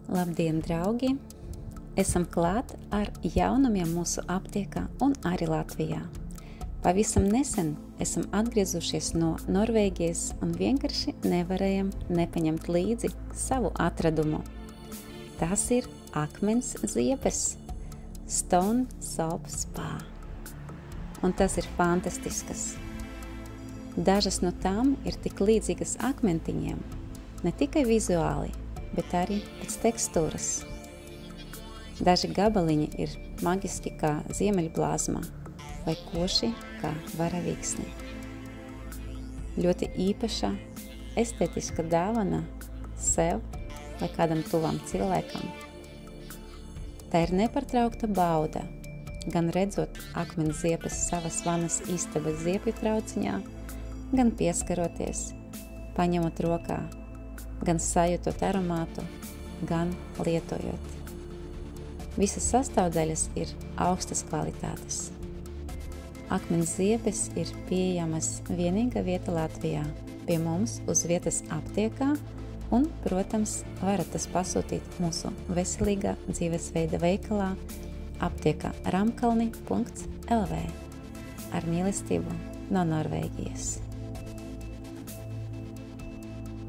Labdien, draugi! Esam klāt ar jaunumiem mūsu aptiekā un arī Latvijā. Pavisam nesen esam atgriezušies no Norvēģijas un vienkārši nevarējam nepaņemt līdzi savu atradumu. Tas ir akmens ziepes, Stone Soap Spa. Un tas ir fantastiskas. Dažas no tām ir tik līdzīgas akmentiņiem, ne tikai vizuāli, bet arī pēc tekstūras. Daži gabaliņi ir magiski kā ziemeļblāzma vai koši kā varavīksni. Ļoti īpaša, estētiska dāvana sev vai kādam tuvam cilvēkam. Tā ir nepārtraukta bauda, gan redzot akmens ziepes savas vanas istabas ziepju trauciņā, gan pieskaroties, paņemot rokā, gan sajūtot aromātu, gan lietojot. Visas sastāvdaļas ir augstas kvalitātes. Akmens ziepes ir pieejamas vienīgā vieta Latvijā, pie mums uz vietas aptiekā un, protams, varat tas pasūtīt mūsu veselīgā dzīvesveida veikalā aptiekā ramkalni.lv. Ar mīlestību no Norvēģijas.